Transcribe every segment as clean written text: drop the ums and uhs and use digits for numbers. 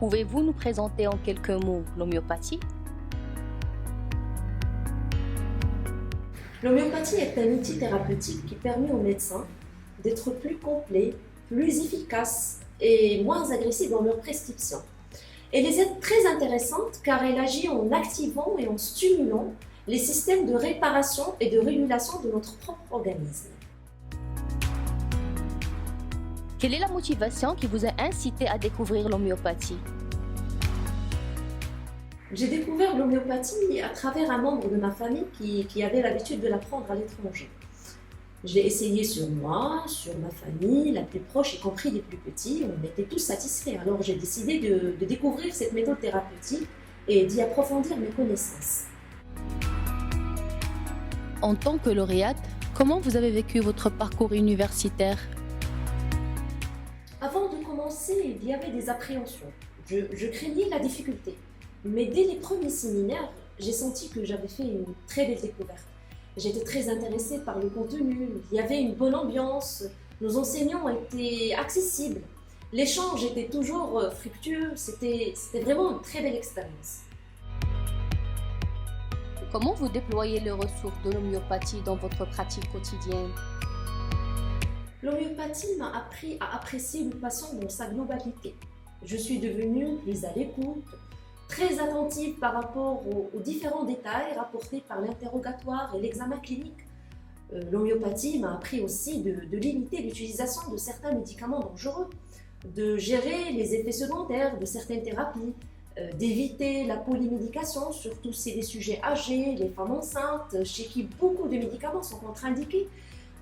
Pouvez-vous nous présenter en quelques mots l'homéopathie? L'homéopathie est un outil thérapeutique qui permet aux médecins d'être plus complets, plus efficaces et moins agressifs dans leurs prescriptions. Elle est très intéressante car elle agit en activant et en stimulant les systèmes de réparation et de régulation de notre propre organisme. Quelle est la motivation qui vous a incité à découvrir l'homéopathie? J'ai découvert l'homéopathie à travers un membre de ma famille qui avait l'habitude de la prendre à l'étranger. Je l'ai essayé sur moi, sur ma famille, la plus proche, y compris les plus petits. On était tous satisfaits. Alors j'ai décidé de découvrir cette méthode thérapeutique et d'y approfondir mes connaissances. En tant que lauréate, comment vous avez vécu votre parcours universitaire? Avant de commencer, il y avait des appréhensions. Je craignais la difficulté. Mais dès les premiers séminaires, j'ai senti que j'avais fait une très belle découverte. J'étais très intéressée par le contenu, il y avait une bonne ambiance, nos enseignants étaient accessibles, l'échange était toujours fructueux, c'était vraiment une très belle expérience. Comment vous déployez les ressources de l'homéopathie dans votre pratique quotidienne? L'homéopathie m'a appris à apprécier le patient dans sa globalité. Je suis devenue plus à l'écoute, très attentive par rapport aux différents détails rapportés par l'interrogatoire et l'examen clinique. L'homéopathie m'a appris aussi de limiter l'utilisation de certains médicaments dangereux, de gérer les effets secondaires de certaines thérapies, d'éviter la polymédication, surtout si les sujets âgés, les femmes enceintes, chez qui beaucoup de médicaments sont contre-indiqués.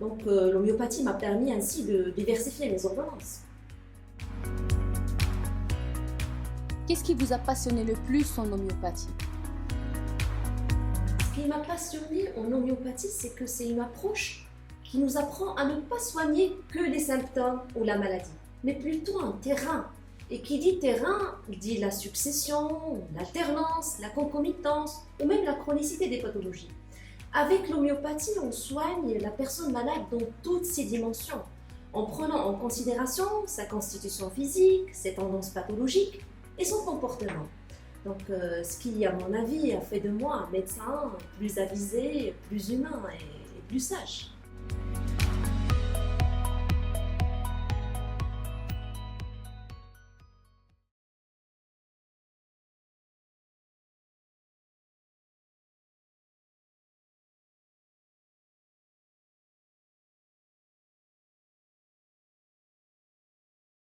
Donc l'homéopathie m'a permis ainsi de diversifier mes ordonnances. Qu'est-ce qui vous a passionné le plus en homéopathie? Ce qui m'a passionné en homéopathie, c'est que c'est une approche qui nous apprend à ne pas soigner que les symptômes ou la maladie, mais plutôt un terrain. Et qui dit terrain, dit la succession, l'alternance, la concomitance ou même la chronicité des pathologies. Avec l'homéopathie, on soigne la personne malade dans toutes ses dimensions, en prenant en considération sa constitution physique, ses tendances pathologiques et son comportement. Donc, ce qui, à mon avis, a fait de moi un médecin plus avisé, plus humain et plus sage.